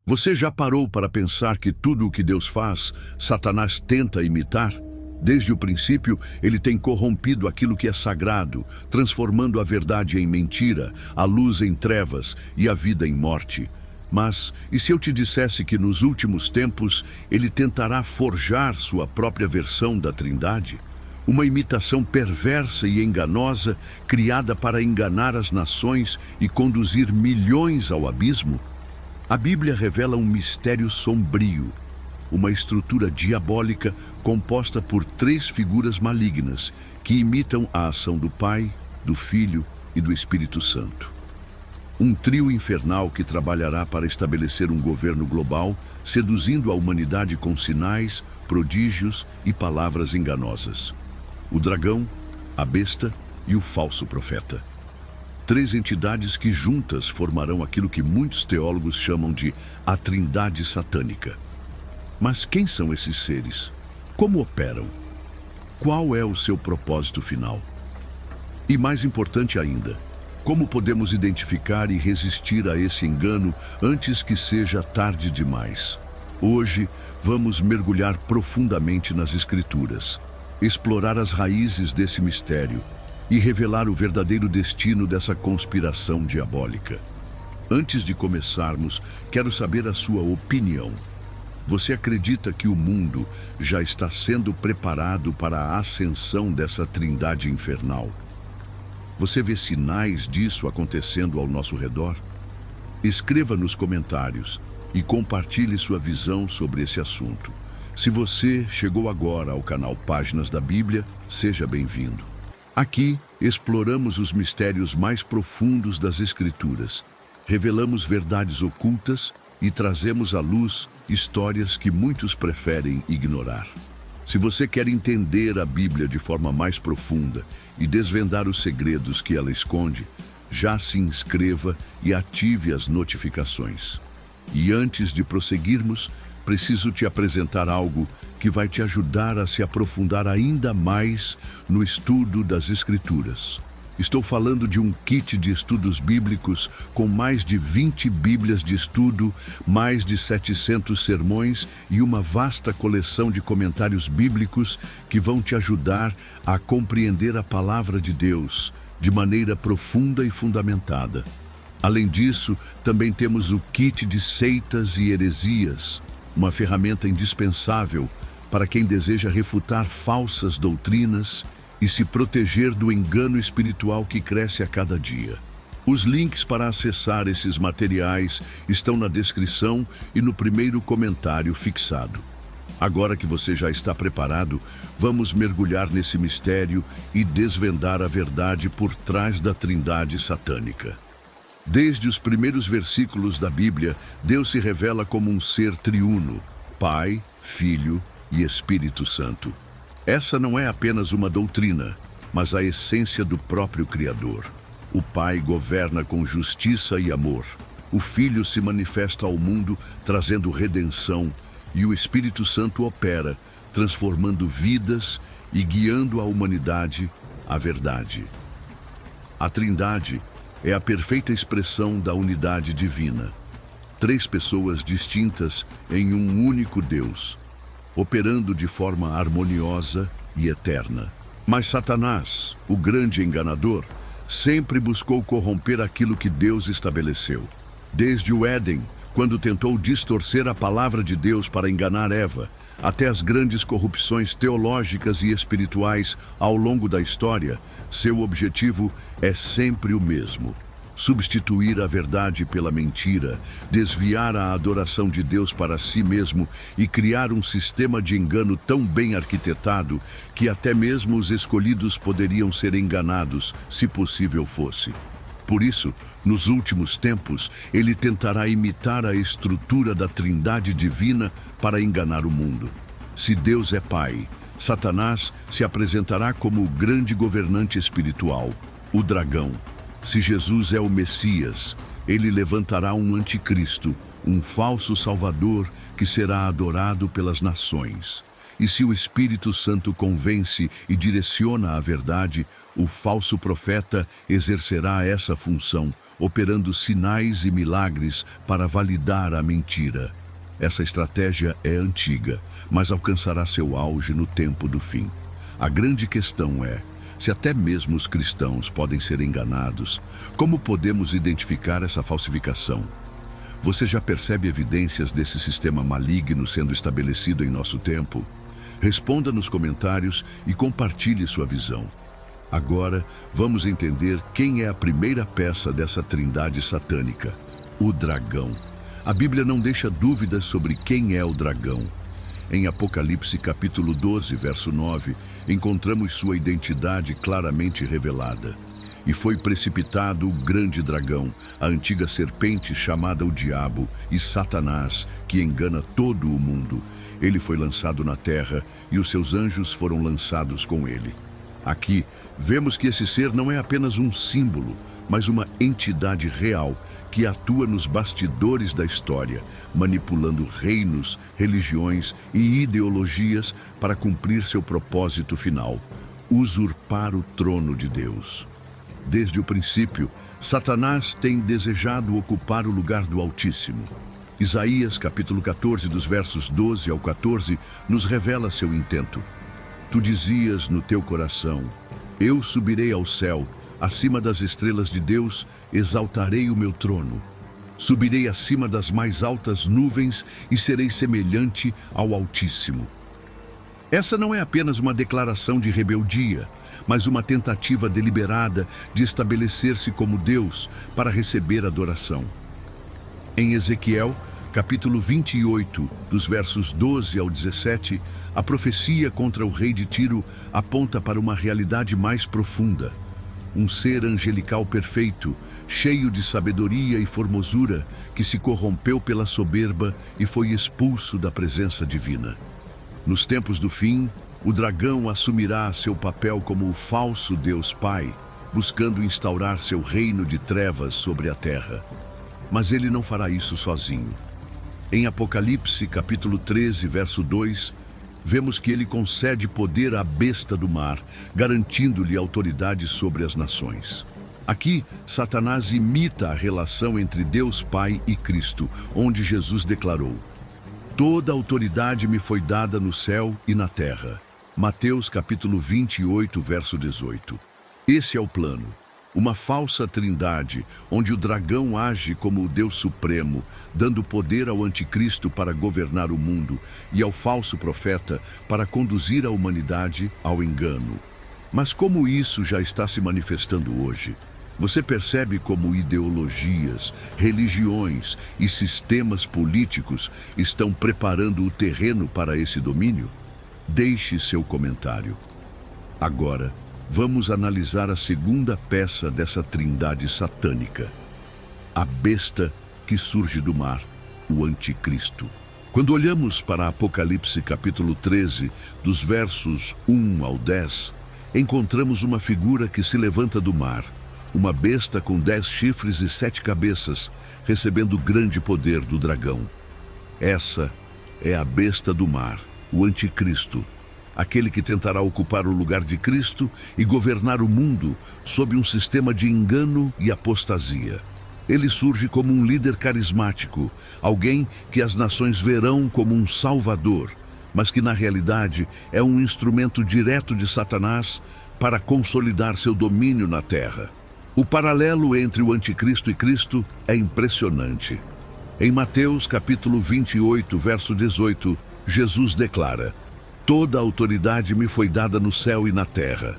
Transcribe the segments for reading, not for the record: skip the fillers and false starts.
Você já parou para pensar que tudo o que Deus faz, Satanás tenta imitar? Desde o princípio, ele tem corrompido aquilo que é sagrado, transformando a verdade em mentira, a luz em trevas e a vida em morte. Mas, e se eu te dissesse que nos últimos tempos ele tentará forjar sua própria versão da Trindade? Uma imitação perversa e enganosa, criada para enganar as nações e conduzir milhões ao abismo? A Bíblia revela um mistério sombrio, uma estrutura diabólica composta por 3 figuras malignas que imitam a ação do Pai, do Filho e do Espírito Santo. Um trio infernal que trabalhará para estabelecer um governo global, seduzindo a humanidade com sinais, prodígios e palavras enganosas. O dragão, a besta e o falso profeta. 3 entidades que juntas formarão aquilo que muitos teólogos chamam de a Trindade Satânica. Mas quem são esses seres? Como operam? Qual é o seu propósito final? E mais importante ainda, como podemos identificar e resistir a esse engano antes que seja tarde demais? Hoje, vamos mergulhar profundamente nas Escrituras, explorar as raízes desse mistério e revelar o verdadeiro destino dessa conspiração diabólica. Antes de começarmos, quero saber a sua opinião. Você acredita que o mundo já está sendo preparado para a ascensão dessa trindade infernal? Você vê sinais disso acontecendo ao nosso redor? Escreva nos comentários e compartilhe sua visão sobre esse assunto. Se você chegou agora ao canal Páginas da Bíblia, seja bem-vindo. Aqui, exploramos os mistérios mais profundos das Escrituras, revelamos verdades ocultas e trazemos à luz histórias que muitos preferem ignorar. Se você quer entender a Bíblia de forma mais profunda e desvendar os segredos que ela esconde, já se inscreva e ative as notificações. E antes de prosseguirmos, preciso te apresentar algo que vai te ajudar a se aprofundar ainda mais no estudo das Escrituras. Estou falando de um kit de estudos bíblicos com mais de 20 bíblias de estudo, mais de 700 sermões e uma vasta coleção de comentários bíblicos que vão te ajudar a compreender a palavra de Deus de maneira profunda e fundamentada. Além disso, também temos o kit de seitas e heresias, uma ferramenta indispensável para quem deseja refutar falsas doutrinas e se proteger do engano espiritual que cresce a cada dia. Os links para acessar esses materiais estão na descrição e no primeiro comentário fixado. Agora que você já está preparado, vamos mergulhar nesse mistério e desvendar a verdade por trás da Trindade Satânica. Desde os primeiros versículos da Bíblia, Deus se revela como um ser triuno, Pai, Filho e Espírito Santo. Essa não é apenas uma doutrina, mas a essência do próprio Criador. O Pai governa com justiça e amor. O Filho se manifesta ao mundo trazendo redenção e o Espírito Santo opera, transformando vidas e guiando a humanidade à verdade. A Trindade é a perfeita expressão da unidade divina. 3 pessoas distintas em um único Deus, operando de forma harmoniosa e eterna. Mas Satanás, o grande enganador, sempre buscou corromper aquilo que Deus estabeleceu. Desde o Éden, quando tentou distorcer a palavra de Deus para enganar Eva, até as grandes corrupções teológicas e espirituais ao longo da história, seu objetivo é sempre o mesmo: substituir a verdade pela mentira, desviar a adoração de Deus para si mesmo e criar um sistema de engano tão bem arquitetado que até mesmo os escolhidos poderiam ser enganados, se possível fosse. Por isso, nos últimos tempos, ele tentará imitar a estrutura da Trindade divina para enganar o mundo. Se Deus é Pai, Satanás se apresentará como o grande governante espiritual, o dragão. Se Jesus é o Messias, ele levantará um anticristo, um falso salvador que será adorado pelas nações. E se o Espírito Santo convence e direciona a verdade, o falso profeta exercerá essa função, operando sinais e milagres para validar a mentira. Essa estratégia é antiga, mas alcançará seu auge no tempo do fim. A grande questão é: se até mesmo os cristãos podem ser enganados, como podemos identificar essa falsificação? Você já percebe evidências desse sistema maligno sendo estabelecido em nosso tempo? Responda nos comentários e compartilhe sua visão. Agora, vamos entender quem é a primeira peça dessa trindade satânica: o dragão. A Bíblia não deixa dúvidas sobre quem é o dragão. Em Apocalipse capítulo 12, verso 9, encontramos sua identidade claramente revelada. E foi precipitado o grande dragão, a antiga serpente chamada o Diabo e Satanás, que engana todo o mundo. Ele foi lançado na terra e os seus anjos foram lançados com ele. Aqui, vemos que esse ser não é apenas um símbolo, mas uma entidade real que atua nos bastidores da história, manipulando reinos, religiões e ideologias para cumprir seu propósito final: usurpar o trono de Deus. Desde o princípio, Satanás tem desejado ocupar o lugar do Altíssimo. Isaías capítulo 14, dos versos 12 ao 14, nos revela seu intento. Tu dizias no teu coração: eu subirei ao céu, acima das estrelas de Deus, exaltarei o meu trono. Subirei acima das mais altas nuvens e serei semelhante ao Altíssimo. Essa não é apenas uma declaração de rebeldia, mas uma tentativa deliberada de estabelecer-se como Deus para receber adoração. Em Ezequiel, capítulo 28, dos versos 12 ao 17, a profecia contra o rei de Tiro aponta para uma realidade mais profunda. Um ser angelical perfeito, cheio de sabedoria e formosura, que se corrompeu pela soberba e foi expulso da presença divina. Nos tempos do fim, o dragão assumirá seu papel como o falso Deus Pai, buscando instaurar seu reino de trevas sobre a terra. Mas ele não fará isso sozinho. Em Apocalipse, capítulo 13, verso 2, vemos que ele concede poder à besta do mar, garantindo-lhe autoridade sobre as nações. Aqui, Satanás imita a relação entre Deus Pai e Cristo, onde Jesus declarou: toda autoridade me foi dada no céu e na terra. Mateus capítulo 28, verso 18. Esse é o plano. Uma falsa trindade, onde o dragão age como o Deus Supremo, dando poder ao anticristo para governar o mundo e ao falso profeta para conduzir a humanidade ao engano. Mas como isso já está se manifestando hoje? Você percebe como ideologias, religiões e sistemas políticos estão preparando o terreno para esse domínio? Deixe seu comentário. Agora, vamos analisar a segunda peça dessa trindade satânica: a besta que surge do mar, o anticristo. Quando olhamos para Apocalipse capítulo 13, dos versos 1 ao 10, encontramos uma figura que se levanta do mar, uma besta com 10 chifres e 7 cabeças, recebendo grande poder do dragão. Essa é a besta do mar, o anticristo, aquele que tentará ocupar o lugar de Cristo e governar o mundo sob um sistema de engano e apostasia. Ele surge como um líder carismático, alguém que as nações verão como um salvador, mas que na realidade é um instrumento direto de Satanás para consolidar seu domínio na terra. O paralelo entre o anticristo e Cristo é impressionante. Em Mateus capítulo 28, verso 18, Jesus declara: toda a autoridade me foi dada no céu e na terra.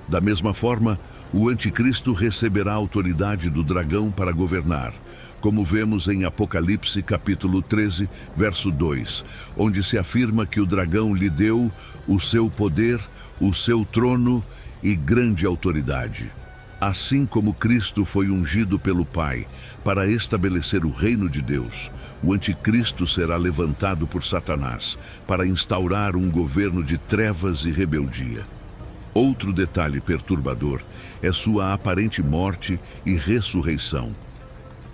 Da mesma forma, o anticristo receberá a autoridade do dragão para governar, como vemos em Apocalipse capítulo 13, verso 2, onde se afirma que o dragão lhe deu o seu poder, o seu trono e grande autoridade. Assim como Cristo foi ungido pelo Pai para estabelecer o reino de Deus, o anticristo será levantado por Satanás para instaurar um governo de trevas e rebeldia. Outro detalhe perturbador é sua aparente morte e ressurreição.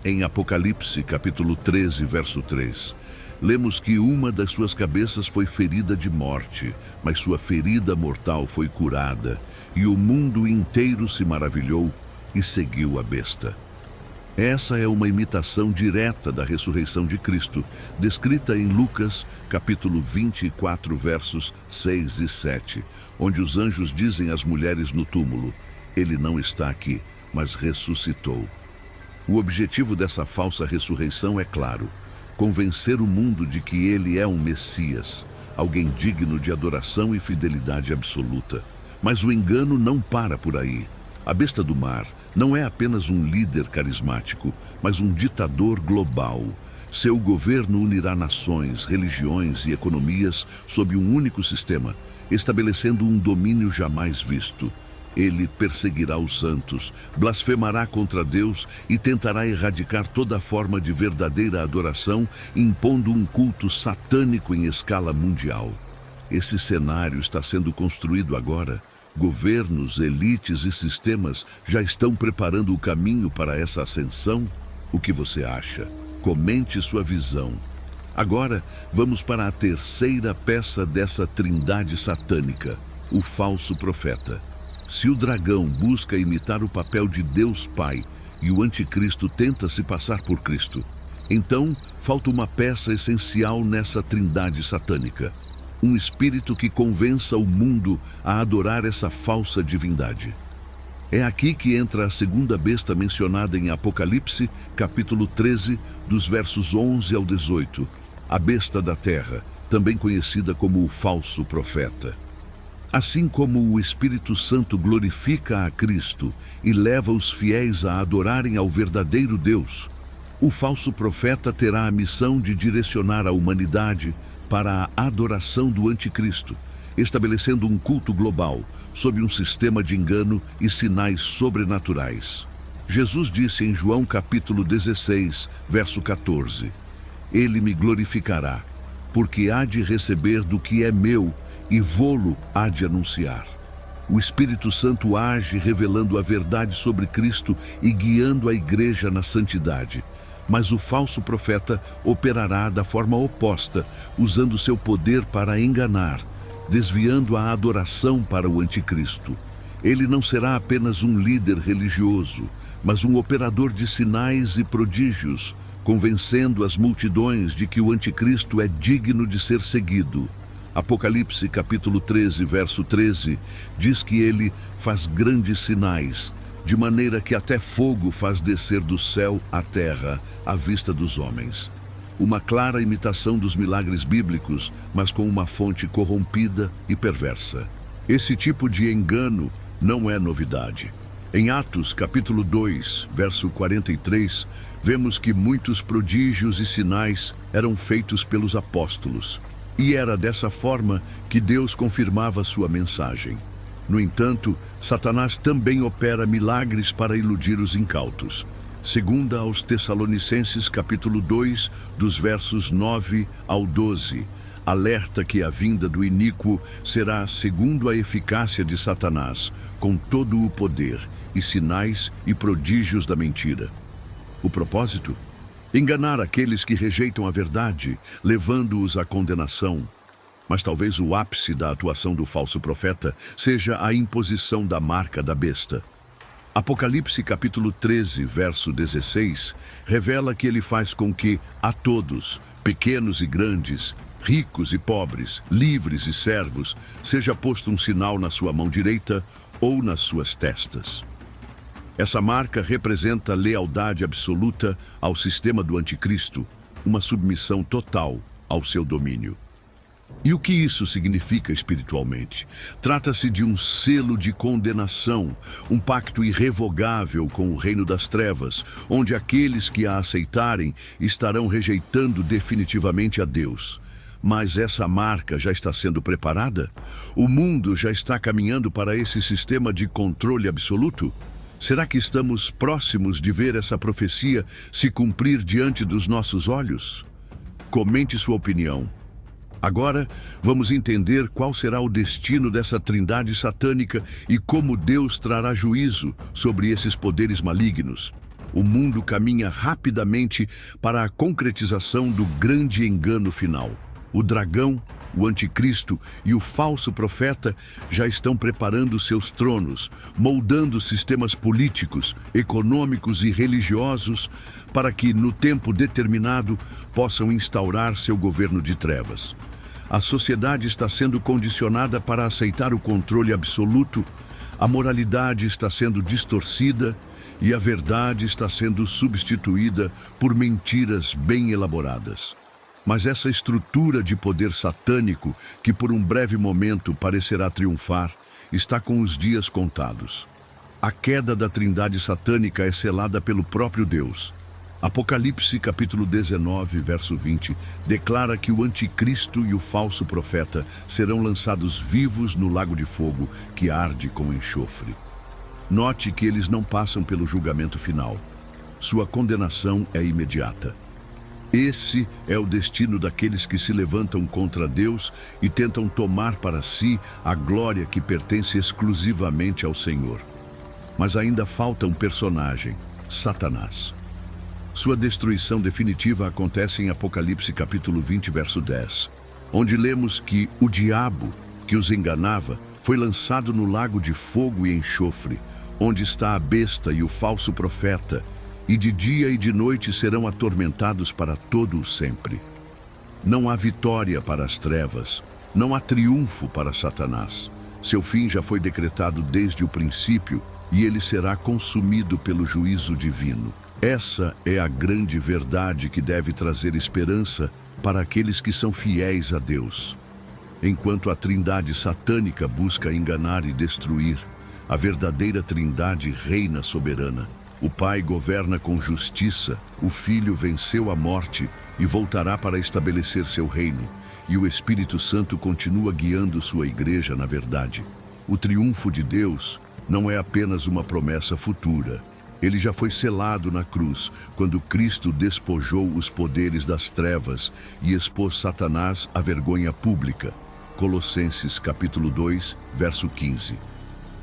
Em Apocalipse capítulo 13, verso 3, lemos que uma das suas cabeças foi ferida de morte, mas sua ferida mortal foi curada, e o mundo inteiro se maravilhou e seguiu a besta. Essa é uma imitação direta da ressurreição de Cristo, descrita em Lucas, capítulo 24, versos 6 e 7, onde os anjos dizem às mulheres no túmulo: "Ele não está aqui, mas ressuscitou." O objetivo dessa falsa ressurreição é claro: convencer o mundo de que ele é um Messias, alguém digno de adoração e fidelidade absoluta. Mas o engano não para por aí. A besta do mar não é apenas um líder carismático, mas um ditador global. Seu governo unirá nações, religiões e economias sob um único sistema, estabelecendo um domínio jamais visto. Ele perseguirá os santos, blasfemará contra Deus e tentará erradicar toda forma de verdadeira adoração, impondo um culto satânico em escala mundial. Esse cenário está sendo construído agora. Governos, elites e sistemas já estão preparando o caminho para essa ascensão? O que você acha? Comente sua visão. Agora, vamos para a terceira peça dessa trindade satânica, o falso profeta. Se o dragão busca imitar o papel de Deus Pai e o anticristo tenta se passar por Cristo, então falta uma peça essencial nessa trindade satânica: um espírito que convença o mundo a adorar essa falsa divindade. É aqui que entra a segunda besta mencionada em Apocalipse, capítulo 13, dos versos 11 ao 18, a besta da terra, também conhecida como o falso profeta. Assim como o Espírito Santo glorifica a Cristo e leva os fiéis a adorarem ao verdadeiro Deus, o falso profeta terá a missão de direcionar a humanidade para a adoração do anticristo, estabelecendo um culto global, sob um sistema de engano e sinais sobrenaturais. Jesus disse em João capítulo 16, verso 14, "Ele me glorificará, porque há de receber do que é meu e vô-lo há de anunciar." O Espírito Santo age revelando a verdade sobre Cristo e guiando a igreja na santidade. Mas o falso profeta operará da forma oposta, usando seu poder para enganar, desviando a adoração para o anticristo. Ele não será apenas um líder religioso, mas um operador de sinais e prodígios, convencendo as multidões de que o anticristo é digno de ser seguido. Apocalipse capítulo 13, verso 13, diz que ele faz grandes sinais, de maneira que até fogo faz descer do céu à terra, à vista dos homens. Uma clara imitação dos milagres bíblicos, mas com uma fonte corrompida e perversa. Esse tipo de engano não é novidade. Em Atos capítulo 2, verso 43, vemos que muitos prodígios e sinais eram feitos pelos apóstolos. E era dessa forma que Deus confirmava sua mensagem. No entanto, Satanás também opera milagres para iludir os incautos. Segunda aos Tessalonicenses, capítulo 2, dos versos 9 ao 12, alerta que a vinda do iníquo será segundo a eficácia de Satanás, com todo o poder, e sinais e prodígios da mentira. O propósito? Enganar aqueles que rejeitam a verdade, levando-os à condenação. Mas talvez o ápice da atuação do falso profeta seja a imposição da marca da besta. Apocalipse capítulo 13, verso 16, revela que ele faz com que a todos, pequenos e grandes, ricos e pobres, livres e servos, seja posto um sinal na sua mão direita ou nas suas testas. Essa marca representa lealdade absoluta ao sistema do anticristo, uma submissão total ao seu domínio. E o que isso significa espiritualmente? Trata-se de um selo de condenação, um pacto irrevogável com o reino das trevas, onde aqueles que a aceitarem estarão rejeitando definitivamente a Deus. Mas essa marca já está sendo preparada? O mundo já está caminhando para esse sistema de controle absoluto? Será que estamos próximos de ver essa profecia se cumprir diante dos nossos olhos? Comente sua opinião. Agora, vamos entender qual será o destino dessa trindade satânica e como Deus trará juízo sobre esses poderes malignos. O mundo caminha rapidamente para a concretização do grande engano final. O dragão, o anticristo e o falso profeta já estão preparando seus tronos, moldando sistemas políticos, econômicos e religiosos para que, no tempo determinado, possam instaurar seu governo de trevas. A sociedade está sendo condicionada para aceitar o controle absoluto, a moralidade está sendo distorcida e a verdade está sendo substituída por mentiras bem elaboradas. Mas essa estrutura de poder satânico, que por um breve momento parecerá triunfar, está com os dias contados. A queda da trindade satânica é selada pelo próprio Deus. Apocalipse capítulo 19, verso 20, declara que o anticristo e o falso profeta serão lançados vivos no lago de fogo que arde com enxofre. Note que eles não passam pelo julgamento final. Sua condenação é imediata. Esse é o destino daqueles que se levantam contra Deus e tentam tomar para si a glória que pertence exclusivamente ao Senhor. Mas ainda falta um personagem, Satanás. Sua destruição definitiva acontece em Apocalipse capítulo 20, verso 10, onde lemos que o diabo, que os enganava, foi lançado no lago de fogo e enxofre, onde está a besta e o falso profeta, e de dia e de noite serão atormentados para todo o sempre. Não há vitória para as trevas, não há triunfo para Satanás. Seu fim já foi decretado desde o princípio e ele será consumido pelo juízo divino. Essa é a grande verdade que deve trazer esperança para aqueles que são fiéis a Deus. Enquanto a trindade satânica busca enganar e destruir, a verdadeira trindade reina soberana. O Pai governa com justiça, o Filho venceu a morte e voltará para estabelecer seu reino, e o Espírito Santo continua guiando sua igreja na verdade. O triunfo de Deus não é apenas uma promessa futura. Ele já foi selado na cruz, quando Cristo despojou os poderes das trevas e expôs Satanás à vergonha pública. Colossenses capítulo 2, verso 15.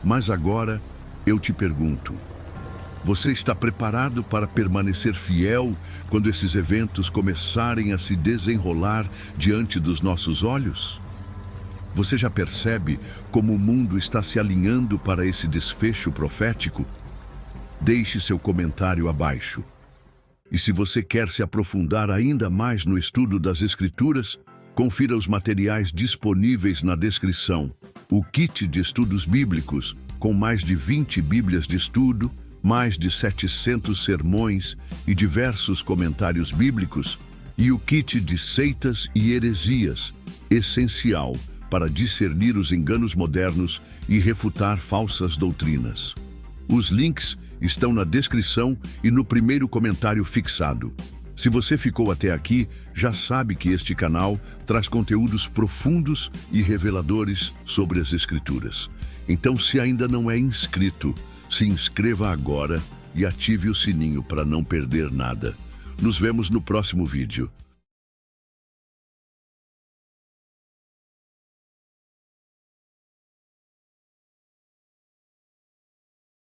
Mas agora, eu te pergunto, você está preparado para permanecer fiel quando esses eventos começarem a se desenrolar diante dos nossos olhos? Você já percebe como o mundo está se alinhando para esse desfecho profético? Deixe seu comentário abaixo. E se você quer se aprofundar ainda mais no estudo das Escrituras, confira os materiais disponíveis na descrição. O kit de estudos bíblicos, com mais de 20 bíblias de estudo, mais de 700 sermões e diversos comentários bíblicos, e o kit de seitas e heresias, essencial para discernir os enganos modernos e refutar falsas doutrinas. Os links estão na descrição e no primeiro comentário fixado. Se você ficou até aqui, já sabe que este canal traz conteúdos profundos e reveladores sobre as Escrituras. Então, se ainda não é inscrito, se inscreva agora e ative o sininho para não perder nada. Nos vemos no próximo vídeo.